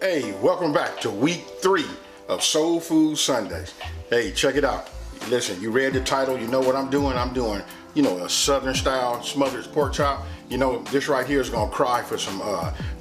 Hey, welcome back to week 3 of Soul Food Sundays. Hey, check it out. Listen, you read the title, you know what I'm doing. I'm doing, a Southern style smothered pork chop. This right here is gonna cry for some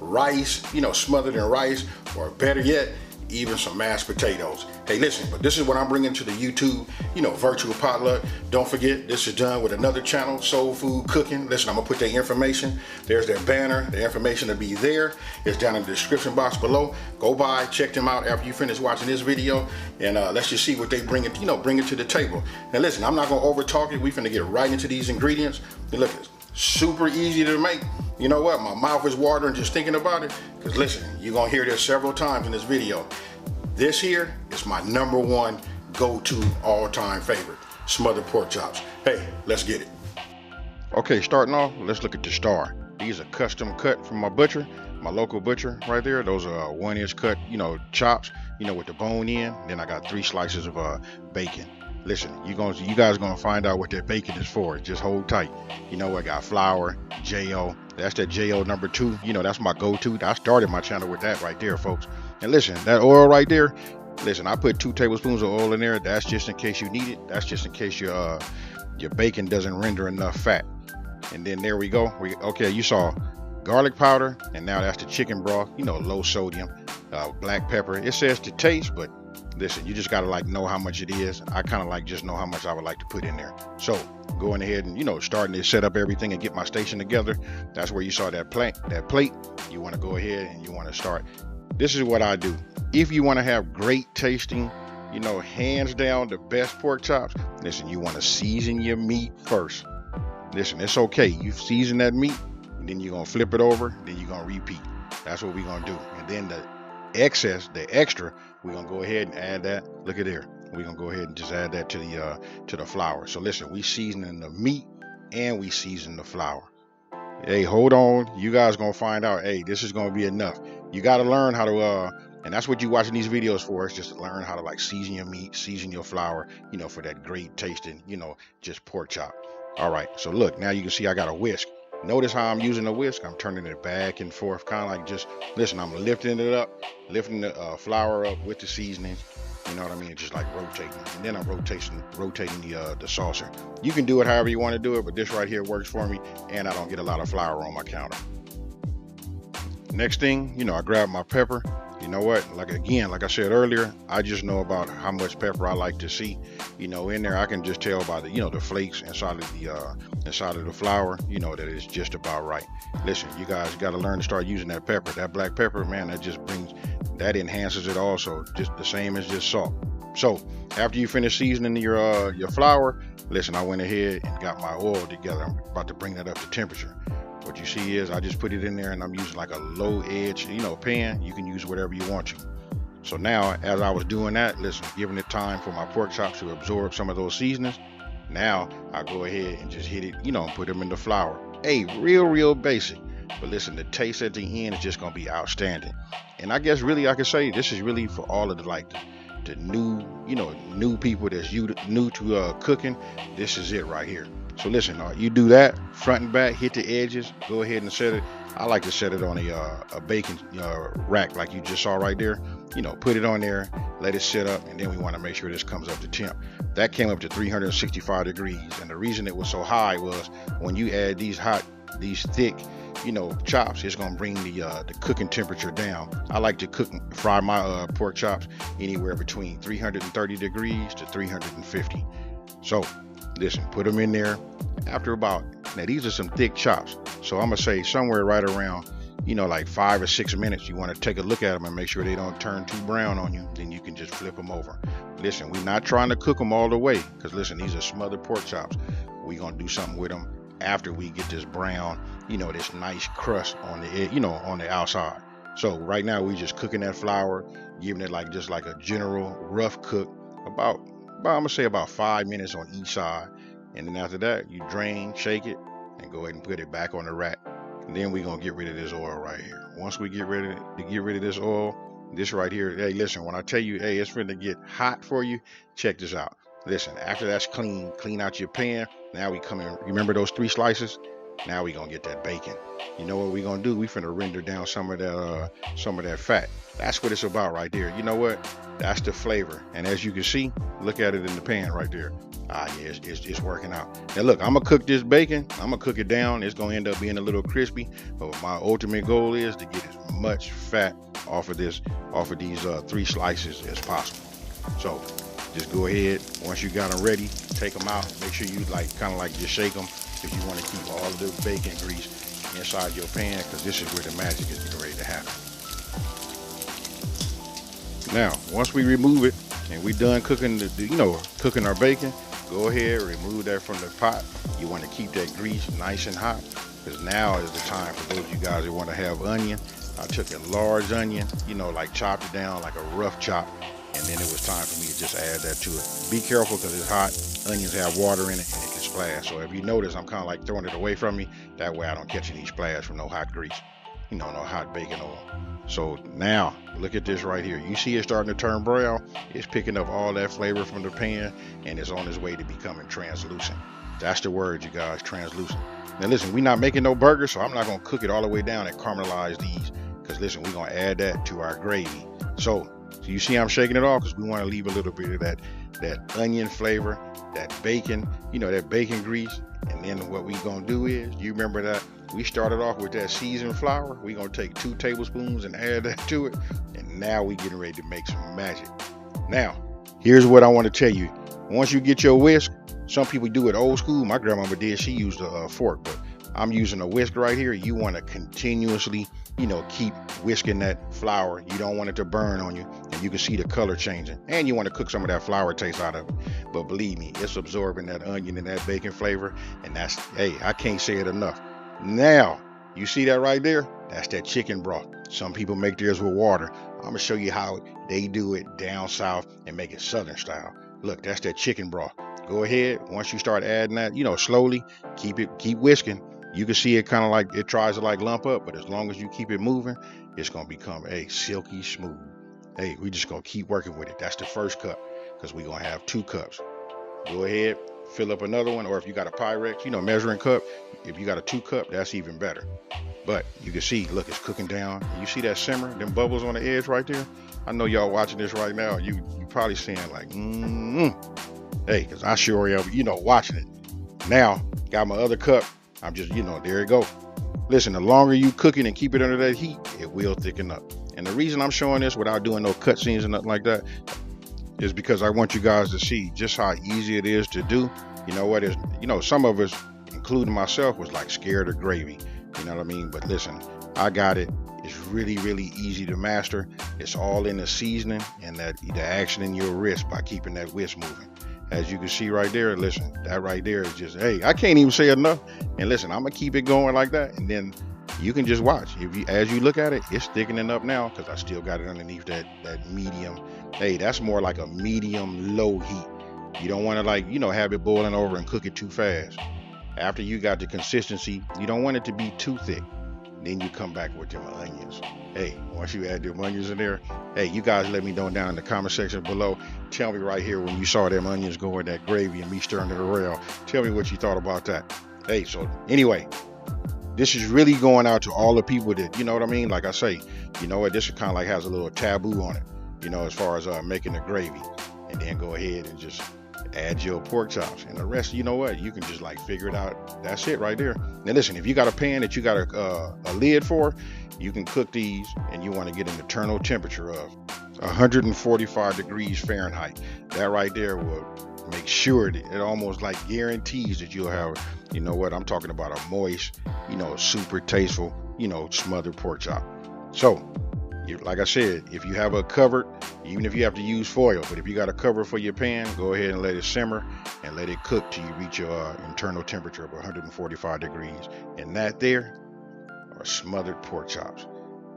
rice, smothered in rice, or better yet, even some mashed potatoes. Hey, listen, but this is what I'm bringing to the YouTube, virtual potluck. Don't forget, this is done with another channel, Soul Food Cooking. Listen, I'm gonna put their information. There's their banner. The information will be there. It's down in the description box below. Go by, check them out after you finish watching this video, and let's just see what they bring it to the table. And listen, I'm not gonna over talk it. We finna get right into these ingredients. And look, it's super easy to make. You know what? My mouth is watering just thinking about it. Because listen, you're going to hear this several times in this video. This here is my #1 go-to all-time favorite. Smothered pork chops. Hey, let's get it. Okay, starting off, let's look at the star. These are custom cut from my butcher, my local butcher right there. Those are 1-inch cut, chops, with the bone in. Then I got 3 slices of bacon. Listen, you guys are gonna find out what that bacon is for. Just hold tight. I got flour, J.O. That's that J.O. #2. That's my go-to. I started my channel with that right there, folks. And listen, that oil right there. Listen, I put 2 tablespoons of oil in there. That's just in case you need it. That's just in case your bacon doesn't render enough fat. And then there we go. Okay, you saw garlic powder, and now that's the chicken broth. Low sodium, black pepper. It says to taste, but listen, you just gotta know how much it is. I kind of just know how much I would like to put in there. So going ahead and starting to set up everything and get my station together. That's where you saw that plate. You want to go ahead and you want to start. This is what I do. If you want to have great tasting, hands down the best pork chops. Listen, you want to season your meat first. Listen, it's okay. You season that meat, and then you're gonna flip it over. Then you're gonna repeat. That's what we're gonna do. And then the extra, we're gonna go ahead and add that. Look at there. We're gonna go ahead and just add that to the flour. So listen, we seasoning the meat and we season the flour. Hey, hold on. You guys gonna find out. Hey, this is gonna be enough. You gotta learn how to and that's what you're watching these videos for. It's just to learn how to season your meat, season your flour, for that great tasting, just pork chop. All right. So look, now you can see I got a whisk. Notice how I'm using the whisk. I'm turning it back and forth, kind of listen, I'm lifting it up, lifting the flour up with the seasonings. You know what I mean? Just rotating. And then I'm rotating the saucer. You can do it however you want to do it, but this right here works for me, and I don't get a lot of flour on my counter. Next thing, I grab my pepper. You know what? Like I said earlier, I just know about how much pepper I like to see, in there. I can just tell by the flakes inside of the flour, that it's just about right. Listen, you guys got to learn to start using that pepper, that black pepper, man. That enhances it also, just the same as just salt. So after you finish seasoning your flour, listen, I went ahead and got my oil together. I'm about to bring that up to temperature. What you see is I just put it in there, and I'm using a low edge, pan. You can use whatever you want to. So now, as I was doing that, listen, giving it time for my pork chops to absorb some of those seasonings. Now I go ahead and just hit it, and put them in the flour. Hey, real basic. But listen, the taste at the end is just gonna be outstanding. And I guess really I could say this is really for all of the new people that's new to cooking. This is it right here. So listen, you do that front and back, hit the edges, go ahead and set it. I like to set it on a bacon rack like you just saw right there. Put it on there, let it sit up, and then we want to make sure this comes up to temp. That came up to 365 degrees, and the reason it was so high was when you add these thick, chops, it's gonna bring the cooking temperature down. I like to fry my pork chops anywhere between 330 degrees to 350. So listen, put them in there. After now these are some thick chops, so I'm gonna say somewhere right around 5 or 6 minutes. You want to take a look at them and make sure they don't turn too brown on you. Then you can just flip them over. Listen, we're not trying to cook them all the way, because listen, these are smothered pork chops. We're gonna do something with them after we get this brown, this nice crust on the on the outside. So right now we just cooking that flour, giving it just a general rough cook, about I'm gonna say about 5 minutes on each side. And then after that, you drain, shake it, and go ahead and put it back on the rack. And then we're gonna get rid of this oil right here. Once we get rid of this oil, this right here, hey, listen, when I tell you, hey, it's finna get hot for you, check this out. Listen, after that's clean out your pan. Now we come in. Remember those 3 slices? Now we gonna get that bacon. You know what we gonna do? We finna render down some of that fat. That's what it's about right there. You know what? That's the flavor. And as you can see, look at it in the pan right there. Ah, yeah, it's working out. Now look, I'm gonna cook this bacon. I'm gonna cook it down. It's gonna end up being a little crispy. But my ultimate goal is to get as much fat off of these 3 slices as possible. So just go ahead. Once you got them ready, take them out. Make sure you kind of just shake them, because you want to keep all of the bacon grease inside your pan, because this is where the magic is getting ready to happen. Now, once we remove it and we done cooking cooking our bacon, go ahead, remove that from the pot. You want to keep that grease nice and hot, because now is the time for those of you guys that want to have onion. I took a large onion, chopped it down like a rough chop, and then it was time for me to just add that to it. Be careful, because it's hot. Onions have water in it and it can splash. So if you notice, I'm kind of throwing it away from me. That way I don't catch any splash from no hot grease, no hot bacon oil. So now look at this right here. You see it starting to turn brown. It's picking up all that flavor from the pan, and it's on its way to becoming translucent. That's the word, you guys, translucent. Now listen, we're not making no burgers, so I'm not going to cook it all the way down and caramelize these, because listen, we're going to add that to our gravy. So you see I'm shaking it off, because we want to leave a little bit of that onion flavor, that bacon, that bacon grease. And then what we going to do is, you remember that we started off with that seasoned flour. We're going to take 2 tablespoons and add that to it. And now we getting ready to make some magic. Now, here's what I want to tell you. Once you get your whisk, some people do it old school. My grandmama did. She used a fork, but I'm using a whisk right here. You want to continuously, keep whisking that flour. You don't want it to burn on you, and you can see the color changing. And you want to cook some of that flour taste out of it. But believe me, it's absorbing that onion and that bacon flavor, and that's, hey, I can't say it enough. Now, you see that right there? That's that chicken broth. Some people make theirs with water. I'm gonna show you how they do it down south and make it southern style. Look, that's that chicken broth. Go ahead, once you start adding that, slowly, keep whisking. You can see it kind of it tries to lump up, but as long as you keep it moving, it's gonna become silky smooth. Hey, we just gonna keep working with it. That's the first cup, because we're gonna have 2 cups. Go ahead, fill up another one, or if you got a Pyrex, measuring cup, if you got a 2 cup, that's even better. But you can see, look, it's cooking down. You see that simmer, them bubbles on the edge right there? I know y'all watching this right now. You probably saying hey, because I sure am, watching it. Now, got my other cup. I'm just, there you go. Listen, the longer you cook it and keep it under that heat, it will thicken up. And the reason I'm showing this without doing no cut scenes and nothing like that is because I want you guys to see just how easy it is to do. You know what is, some of us, including myself, was scared of gravy. You know what I mean? But listen, I got it. It's really, really easy to master. It's all in the seasoning and the action in your wrist by keeping that whisk moving. As you can see right there, listen, that right there is just, hey, I can't even say enough. And listen, I'm gonna keep it going like that, and then you can just watch. As you look at it, it's thickening up now, because I still got it underneath that medium. Hey, that's more like a medium low heat. You don't want to have it boiling over and cook it too fast. After you got the consistency, you don't want it to be too thick. Then you come back with them onions. Hey, once you add them onions in there, hey, you guys let me know down in the comment section below. Tell me right here when you saw them onions go in that gravy and me stirring it around. Tell me what you thought about that. Hey, so anyway, this is really going out to all the people that, you know what I mean? Like I say, you know what, this kind of has a little taboo on it, as far as making the gravy. And then go ahead and just add your pork chops, and the rest, you know what, you can just figure it out. That's it right there. Now listen, if you got a pan that you got a lid for, you can cook these, and you want to get an internal temperature of 145 degrees Fahrenheit. That right there will make sure that it almost guarantees that you'll have, you know what, I'm talking about a moist, super tasteful, smothered pork chop. So like I said, if you have a cover, even if you have to use foil, but if you got a cover for your pan, go ahead and let it simmer and let it cook till you reach your internal temperature of 145 degrees. And that there are smothered pork chops.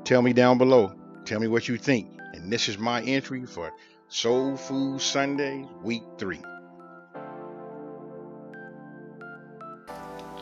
Tell me down below. Tell me what you think. And this is my entry for Soul Food Sunday, week 3.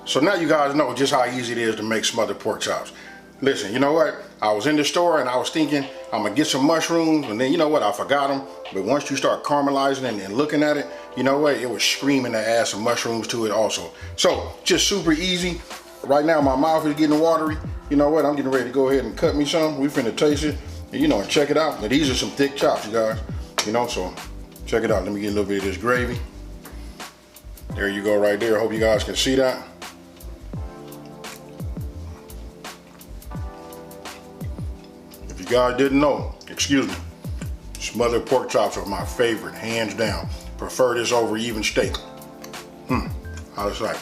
So now you guys know just how easy it is to make smothered pork chops. Listen, you know what? I was in the store and I was thinking I'm gonna get some mushrooms, and then you know what? I forgot them. But once you start caramelizing and looking at it, you know what? It was screaming to add some mushrooms to it also. So just super easy. Right now my mouth is getting watery. You know what? I'm getting ready to go ahead and cut me some. We finna taste it and, you know, check it out. But these are some thick chops, you guys. You know, so check it out. Let me get a little bit of this gravy. There you go right there. Hope you guys can see that. If you guys didn't know, excuse me, smothered pork chops are my favorite, hands down. Prefer this over even steak. How it's like.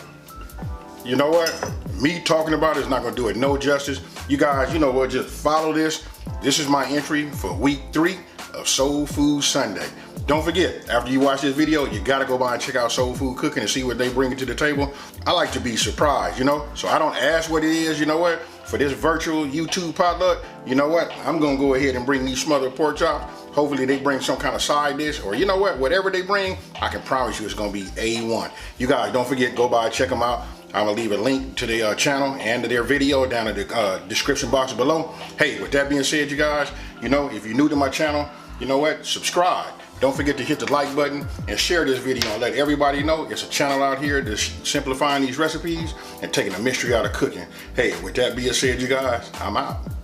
You know what? Me talking about it is not gonna do it no justice. You guys, you know what, just follow this. This is my entry for week 3 of Soul Food Sunday. Don't forget, after you watch this video, you gotta go by and check out Soul Food Cooking and see what they bring to the table. I like to be surprised, you know? So I don't ask what it is, you know what? For this virtual YouTube potluck, you know what? I'm gonna go ahead and bring these smothered pork chops. Hopefully they bring some kind of side dish, or you know what? Whatever they bring, I can promise you it's gonna be A1. You guys, don't forget, go by and check them out. I'm gonna leave a link to their channel and to their video down in the description box below. Hey, with that being said, you guys, you know, if you're new to my channel, you know what? Subscribe. Don't forget to hit the like button and share this video and let everybody know it's a channel out here that's simplifying these recipes and taking the mystery out of cooking. Hey, with that being said, you guys, I'm out.